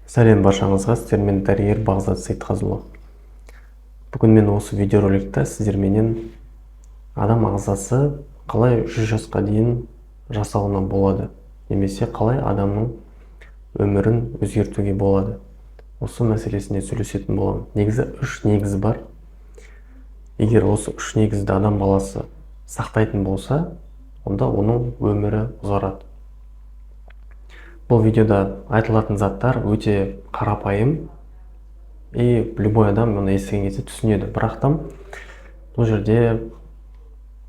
Сәлем баршаңызға, сіздермен дәрігер Бағзат Сейтқазұлы. Бүгін мен осы видеороликта сіздерменен адам ағзасы қалай 100 жасқа дейін жасалуына болады, немесе қалай адамның өмірін өзгертуге болады. Осы мәселесіне сөйлесетін боламын. Негізі 3 негіз бар. Егер осы 3 негізді адам баласы сақтайтын болса, онда оның өмірі ұзарады. Бұл видеода айтылатын заттар өте қарапайым, и любой адам оны естіген кезде түсінеді. Бірақ та бұл жерде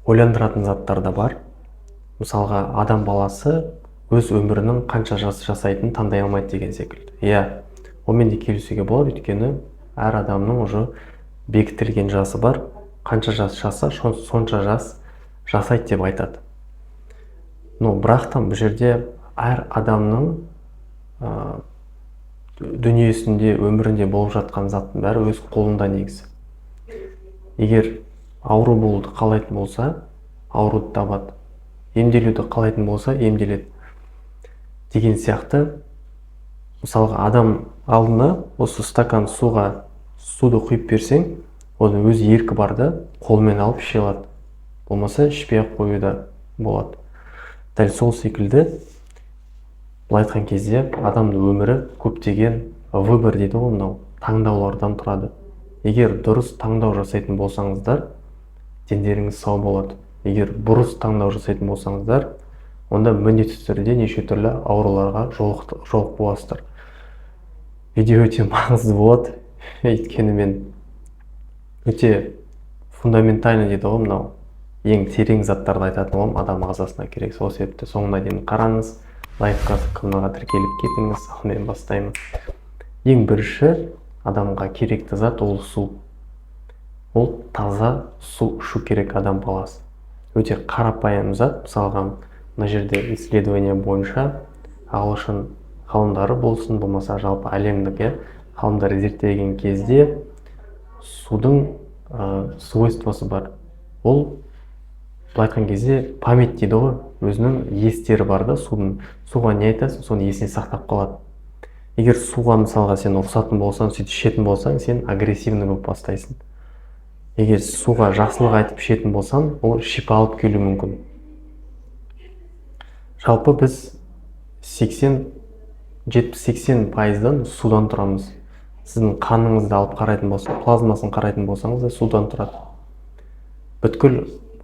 ойландыратын заттар да бар. Мысалға, адам баласы өз өмірінің қанша жас жасайтынын таңдай алмайды деген секілді. Иә, онымен де келісуге болады, өйткені әр адамның уже бекітілген жасы бар. Қанша жас жаса, сонша жас жасайды деп айтады. Бірақ та бұл жерде әр адамның дүниесінде, өмірінде болып жатқан заттың бәрі өз қолында негізі. Егер ауру болуды қалайтын болса, ауруды табады. Емделуді қалайтын болса, емделеді. Деген сияқты, мысалға, адам алдына осы стакан суды құйып берсең, оның өз еркі бар да, қолмен алып іше алады. Болмаса ішпей қоюда болады. Дәл сол секілді, бұл айтқан кезде адамның өмірі көптеген выбор дейді ғой, мынау таңдаулардан тұрады. Егер дұрыс таңдау жасайтын болсаңыздар, дендеріңіз сау болады. Егер бұрыс таңдау жасайтын болсаңыздар, онда міндетті түрде неше түрлі ауруларға жолық боласыздар. Видео өте маңызды болады, өйткені мен өте фундаментальный дейді ғой, мынау ең терең заттарды айтатын боламын, адам ағзасына керек. Сол себепті соңына дейін қараңыз, лайк каналға тіркеліп кетіңіз, мен бастаймын. Ең бірінші адамға керекті зат ол су. Ол таза су ішу керек адам баласы. Өте қарапайым зат. Мысалға, мына жерде исследование бойынша ағылшын ғалымдары болсын, болмаса жалпы әлемдік ғалымдар зерттеген кезде судың свойствосы бар. Ол былай айтқан кезде память дейді ғой, өзінің естері бар да, суға не айтасың, соны есіне сақтап қалады. Егер суға мысалға сен ұқсатын болсаң, сөйтіп ішетін болсаң, сен агрессивный болып бастайсың. Егер суға жақсылық айтып ішетін болсаң, ол шипа алып келуі мүмкін. Жалпы біз 70-80% судан тұрамыз. Сіздің қаныңызды алып қарайтын болсаң, плазмасын қарайтын болсаңыз да судан тұрады. Бүткіл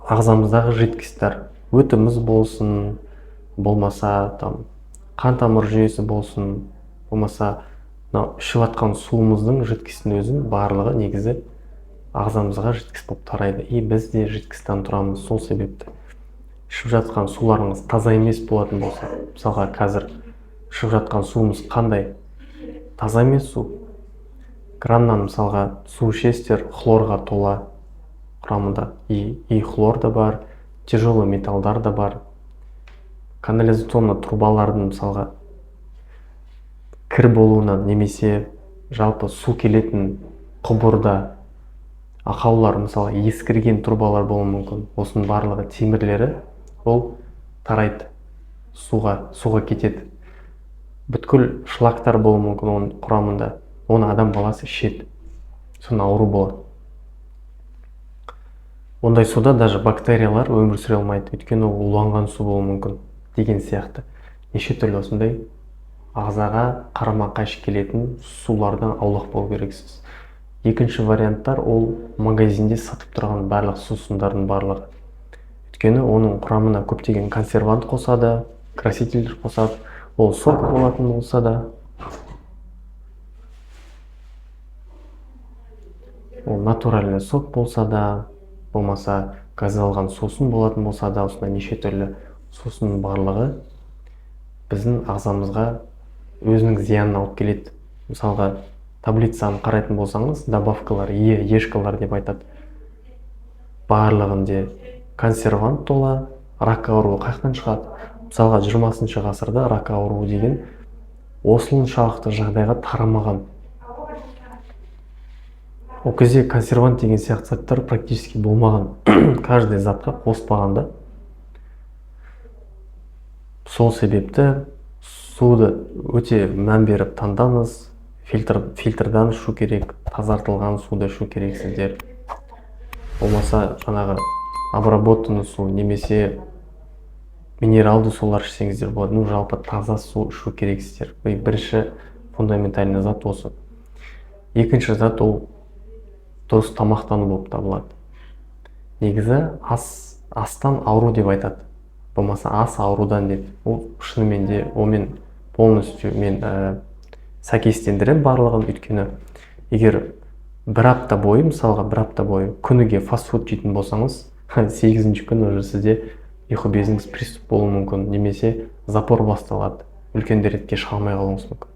ағзамыздағы жидкостьтер, өтіміз болсын, болмаса қан тамыр жүйесі болсын, болмаса ішіп жатқан суымыздың жидкостьтің өзін барлығы негізі ағзамызға жидкость болып тарайды. И біз де жидкостьтен тұрамыз. Сол себепті ішіп жатқан суларыңыз таза емес болатын болса, мысалға қазір ішіп жатқан суымыз қандай? Таза емес су. Краннан мысалға су ішесіздер, хлорға тола құрамында. И хлор да бар, тяжелый металлдар да бар. Канализационный трубалардың мысалға кір болуынан, немесе жалпы су келетін құбырда ақаулар, мысалы ескірген трубалар болуы мүмкін. Осының барлығы темірлері ол тарайды, суға кетеді. Бүткіл шлактар болуы мүмкін оның құрамында. Оны адам баласы ішеді. Соны ауру болады. Ондай суда даже бактериялар өмір сүре алмайды, өйткені ол уланған су болуы мүмкін. Деген сияқты. Неше түрлі осындай ағзаға қарама-қайшы келетін сулардан аулақ болу керексіз. Екінші варианттар ол магазинде сатып тұрған барлық сусындардың барлығы. Өйткені оның құрамына көптеген консервант қосады, краситель қосады. Ол сок болатын болса да, ол натуральный сок болса да, болмаса газдалған сусын болатын болса да, осындай неше түрлі сусынның барлығы біздің ағзамызға өзінің зиянын алып келеді. Мысалға, таблицаны қарайтын болсаңыз, добавкалар, ешкалар деп айтады. Барлығында консервант тола, рак ауруы қайдан шығады? Мысалға, 20 ғасырда рак ауруы деген осылыншалықты жағдайға тарамаған. Ол кезде консервант деген сияқты заттар практически болмаған. Каждый затқа қоспағанда. Сол себепті суды өте мән беріп таңдаңыз. Фильтрдан ішу керек, тазартылған суды ішу керексіздер. Болмаса жаңағы обработанный су немесе минералды сулар ішсеңіздер болады. Ну, жалпы таза су ішу керексіздер. Бірінші фундаментальный зат осы. Екінші зат ол дұрыс тамақтану болып табылады. Негізі астан ауру деп айтады. Болмаса ас аурудан деп. Ол шынымен де онымен полностью мен сәйкестендірем барлығын. Өйткені егер бір апта бойы күніге фастфуд жейтін болсаңыз, 8-ші күн уже сізде ұйқы безіңіз приступ болуы мүмкін, немесе запор басталады. Үлкен дәретке шыға алмай қалуыңыз мүмкін.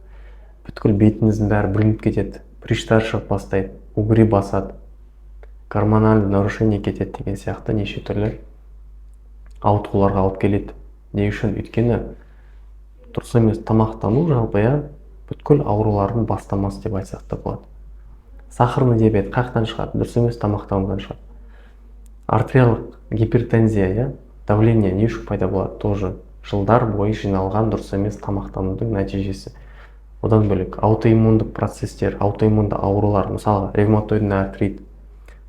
Бүткіл бетіңіздің бәрі бүлініп кетеді, прыштар шығып бастайды, угри басады, гормональды нарушение кетеді деген сияқты неше түрлі ауытқуларға алып келеді. Не үшін? Өйткені дұрыс емес тамақтану жалпы бүткіл аурулардың бастамасы деп айтсақ та болады. Сахарный диабет қаяқтан шығады? Дұрыс емес тамақтанудан шығады. Артериялық гипертензия, давление не үшін пайда болады? Тоже жылдар бойы жиналған дұрыс емес тамақтанудың нәтижесі. Одан бөлек аутоиммундық процестер, аутоиммунды аурулар, мысалы ревматоидный артрит,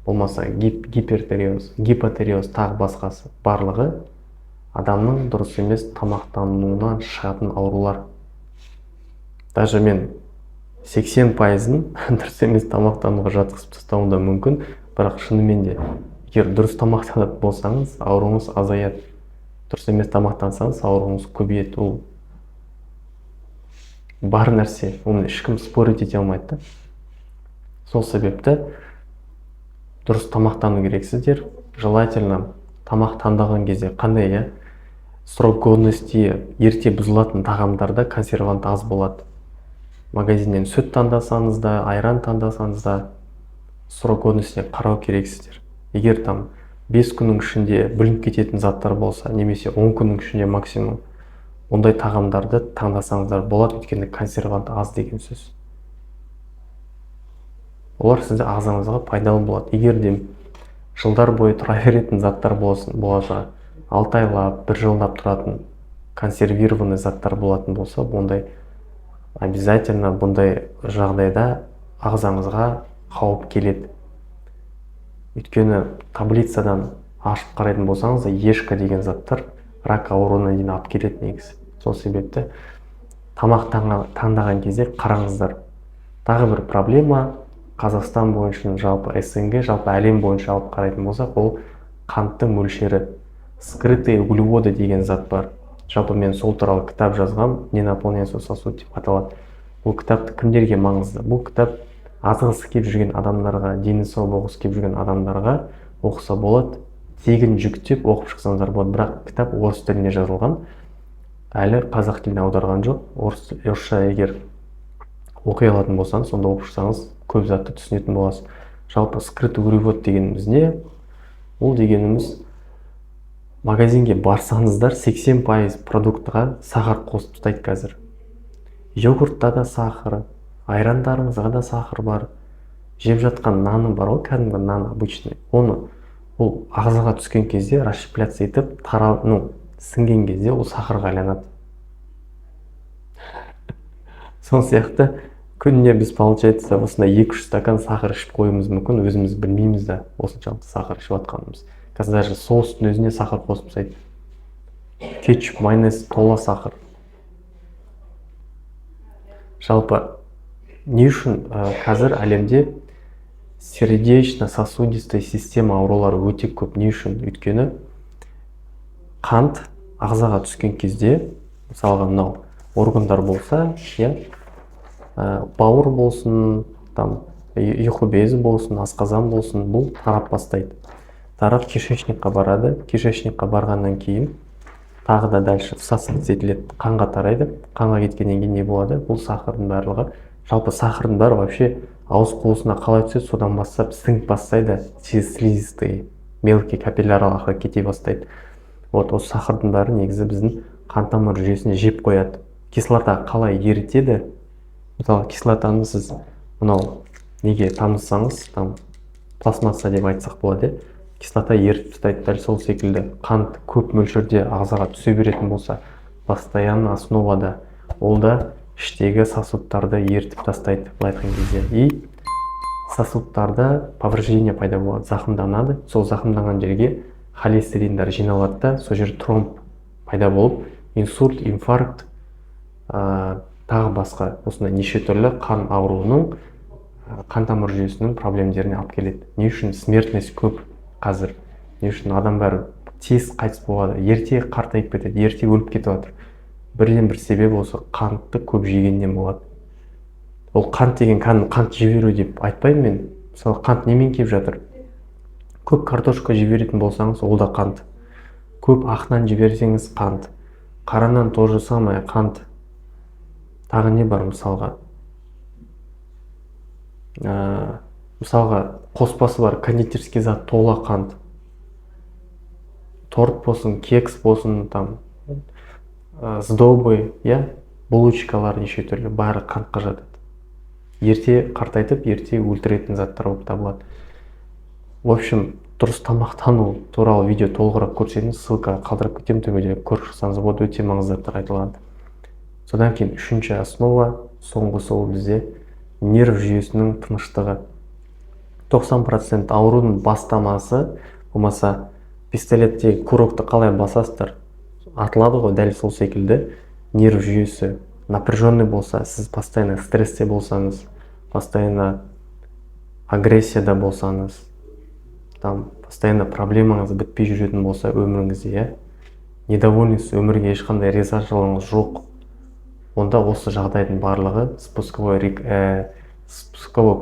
болмаса гипертериоз, гипотериоз, тағы басқасы, барлығы адамның дұрыс емес тамақтануынан шығатын аурулар. Даже мен 80%-ын дұрыс емес тамақтануға жатқызып тастауым да мүмкін, бірақ шынымен де егер дұрыс тамақтанатын болсаңыз, ауруыңыз азаяды. Дұрыс емес тамақтансаңыз, ауруыңыз көбейеді. Ол бар нәрсе, оны ешкім спорить ете алмайды. Сол себепті дұрыс тамақтану керексіздер. Желательно тамақ таңдаған кезде қандай срок годности ерте бұзылатын тағамдарда консервант аз болады. Магазиннен сүт таңдасаңыз да, айран таңдасаңыз да срок годностіне қарау керексіздер. Егер 5 күннің ішінде бүлініп кететін заттар болса, немесе 10 күннің ішінде максимум, ондай тағамдарды таңдасаңыздар болады, өйткені консервант аз деген сөз. Олар сізде ағзаңызға пайдалы болады. Егер де жылдар бойы тұра беретін заттар болса, 6 айлап, 1 жылдап тұратын консервированный заттар болатын болса, ондай обязательно бұндай жағдайда ағзаңызға қауіп келеді. Өйткені таблицадан ашып қарайтын болсаңыз, ешкі деген заттар рак ауруына дейін алып келеді негізі. Сол себепті тамақ таңдаған кезде қараңыздар. Тағы бір проблема Қазақстан бойынша, жалпы СНГ, жалпы әлем бойынша алып қарайтын болсақ, ол қанттың мөлшері. Скрытые углеводы деген зат бар. Жалпы мен сол туралы кітап жазғам, не наполняется сосуд деп аталады. Бұл кітапты кімдерге маңызды? Бұл кітап азғысы келіп жүрген адамдарға, дені сау болғысы келіп жүрген адамдарға оқыса болады. Тегін жүктеп оқып шықсаңыздар болады. Бірақ кітап орыс тілінде жазылған. Әлі қазақ тіліне аударған жоқ. Орысша егер оқи алатын болсаңыз, сонда оқып шықсаңыз көп затты түсінетін боласыз. Жалпы скрытый углевод дегеніміз не? Ол дегеніміз магазинге барсаңыздар 80% продуктыға сахар қосып тастайды қазір. Йогуртта да сахар, айрандарыңызға да сахар бар. Жеп жатқан наның бар ғой, кәдімгі нан обычный. Ол ағзаға түскен кезде расщепляция етіп, сіңген кезде ол сахарға айланады. Сол сияқты күніне біз получается осындай 2-3 стакан сахар ішіп қойымыз мүмкін, өзіміз білмейміз да осыншалықты сахар ішіп жатқанымыз. Қазір даже соустың өзіне сахар қосып тастайды. Кетчуп, майонез тола сахар. Жалпы не үшін қазір әлемде сердечно-сосудистая система аурулары өте көп? Не үшін? Өйткені қант ағзаға түскен кезде, мысалға мынау органдар болса, бауыр болсын, ұйқы безі болсын, асқазан болсын, бұл тарап бастайды. Тарап кишечникқа барады. Кишечникқа барғаннан кейін тағы да дальше всасываться етіледі, қанға тарайды. Қанға кеткеннен кейін не болады? Бұл сахардың барлығы, жалпы сахардың бәрі вообще ауыз қуысына қалай түседі, содан бастап сіңіп бастайды, слизистые, мелкий капилляр арқылы кете бастайды. Осы сахардың бәрі негізі біздің қан тамыр жүйесіне жеп қояды. Кислота қалай ерітеді? Мысалы, кислотаны сіз мынау неге тамызсаңыз, пластмасса деп айтсақ болады, кислота ерітіп тастайды. Дәл сол секілді қант көп мөлшерде ағзаға түсе беретін болса, постоянно основада ол да іштегі сосудтарды ерітіп тастайды, былай айтқан кезде. И сосудтарда повреждение пайда болады, зақымданады. Сол зақымданған жерге холестериндар жиналады да, сол жер тромб пайда болып, инсульт, инфаркт, тағы басқа осындай неше түрлі қан ауруының, қан тамыр жүйесінің проблемдеріне алып келеді. Не үшін смертность көп қазір? Не үшін адам бәрі тез қайтыс болады, ерте қартайып кетеді, ерте өліп кетіп жатыр? Бірден бір себебі осы қантты көп жегеннен болады. Ол қант деген қант жіберу деп айтпаймын мен. Мысалы, қант немен келіп жатыр? Көп картошка жіберетін болсаңыз, ол да қант. Көп ақ нан жіберсеңіз, қант. Қара нан тоже самое, қант. Тағы не бар мысалға? Мысалға, қоспасы бар кондитерский зат тола қант. Торт болсын, кекс болсын, там сдобы, булочкалар неше түрлі бәрі қантқа жатады. Ерте қартайтып, ерте өлтіретін заттар болып табылады. В общем, дұрыс тамақтану туралы видео толығырақ көрсеңіз, ссылка қалдырып кетемін, төбеде көріп шықсаңыз болады, өте маңызды заттар айтылады. Содан кейін үшінші основа, соңғысы ол бізде нерв жүйесінің тыныштығы. 90% аурудың бастамасы, болмаса пистолетте курокты қалай басасыздар, атылады ғой, дәл сол секілді нерв жүйесі напряженный болса, сіз постоянно стрессте болсаңыз, постоянно агрессияда болсаңыз, там постоянно проблемаңыз бітпей жүретін болса өміріңізде, недовольнесіз, өмірге ешқандай ризашылығыңыз жоқ, онда осы жағдайдың барлығы спусковой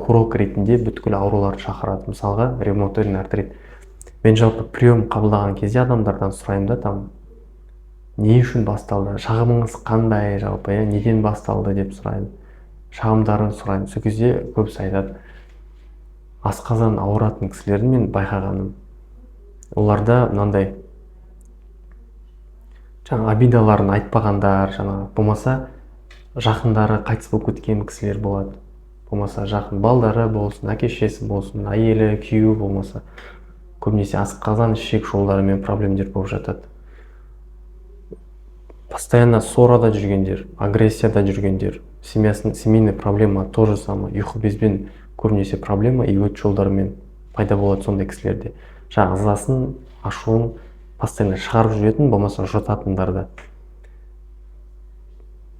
курок ретінде бүткіл ауруларды шақырады. Мысалға, ревматоидный артрит. Мен жалпы прием қабылдаған кезде адамдардан сұраймын да, там не үшін басталды, шағымыңыз қандай жалпы, неден басталды деп сұраймын, шағымдарын сұраймын. Сол кезде көбісі айтады, асқазан ауыратын кісілерді мен байқағаным, оларда мынандай жаңа обидаларын айтпағандар, жаңа болмаса жақындары қайтыс болып кеткен кісілер болады, болмаса жақын балдары болсын, әке-шешесі болсын, әйелі, күйеуі болмаса, көбінесе асқазан ішек жолдарымен проблемдер болып жатады. Постоянно ссорада жүргендер, агрессияда жүргендер, семейный проблема то же самое, ұйқы безбен көбінесе проблема и өт жолдарымен пайда болады сондай кісілерде. Жаңа ызасын, ашуын постоянно шығарып жүретін, болмаса жұтатындарда.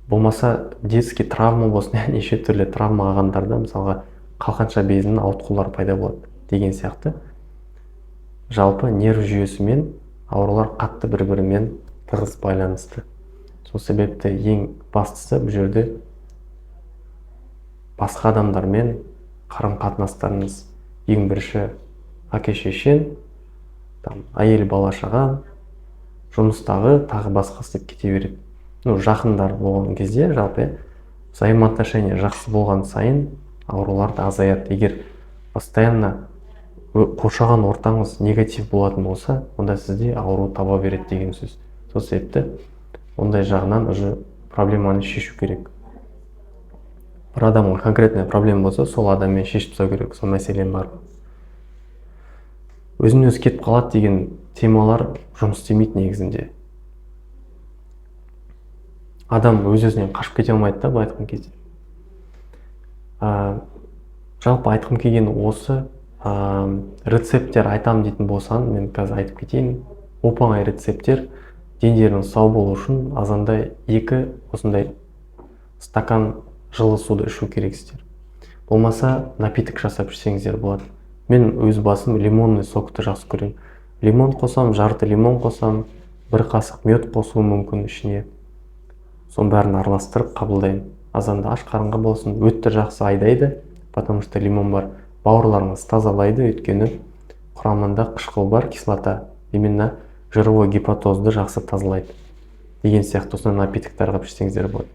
Болмаса детский травма болсын, неше түрлі травма алғандарда, мысалға қалқанша безінің ауытқулары пайда болады деген сияқты. Жалпы нерв жүйесімен аурулар қатты бір-бірімен тығыз байланысты. Сол себепті ең бастысы бұл жерде басқа адамдармен қарым-қатынастарыңыз, ең бірінші әке-шешен, әйел бала-шаға, жұмыстағы тағы басқасы деп кете береді. Жақындар болған кезде жалпы взаимоотношения жақсы болған сайын аурулар да азаяды. Егер постоянно қоршаған ортаңыз негатив болатын болса, онда сізде ауру таба береді деген сөз. Сол себепті ондай жағынан уже проблеманы шешу керек. Бір адамға конкретная проблема болса, сол адаммен шешіп тастау керек, сол мәселен бар. Өзінен өзі кетіп қалады деген темалар жұмыс істемейді негізінде. Адам өз-өзінен қашып кете алмайды да, бұл айтқым кезде. Жалпы айтқым келген осы, рецепттер айтам дейтін болсам, мен қазір айтып кетейін. Оп-оңай рецепттер, дендерінің сау болу үшін азанда 2 осындай стакан жылы суды ішу керексіздер. Болмаса напиток жасап ішсеңіздер болады. Мен өз басым лимонный сокты жақсы көремін. Лимон қосам, жарты лимон қосам, 1 қасық мед қосуым мүмкін ішіне. Соның бәрін араластырып қабылдаймын. Азанда аш қарынға болсын, өтті жақсы айдайды, потому что лимон бар. Бауырларыңыз тазалайды, өйткені құрамында қышқыл бар, кислота. Именно жировой гепатозды жақсы тазалайды. Деген сияқты осындай напитоктарға ішсеңіздер болады.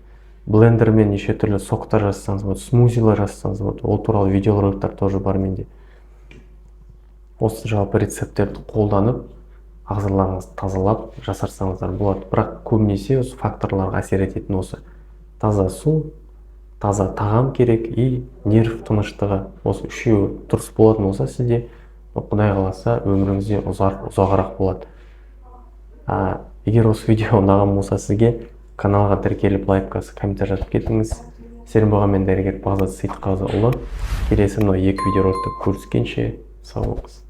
Блендермен неше түрлі соктар жасасаңыз болады, смузилар жасасаңыз болады. Ол туралы видеороликтер тоже бар менде. Осы жалпы рецепттерді қолданып, ағзаларыңызды тазалап жасарсаңыздар болады. Бірақ көбінесе осы факторларға әсер ететін осы таза су, таза тағам керек и нерв тыныштығы. Осы үшеуі дұрыс болатын болса сізде, Құдай қаласа өміріңізде ұзағырақ болады. Егер осы видео ұнаған болса сізге каналға тіркеліп лайкасы комментарий жазып кетіңіз. Сіздермен болған мен дәрігер Бағдат Сейітқазыұлы. Келесі мына екі видеороликте көріскенше сау болыңыз.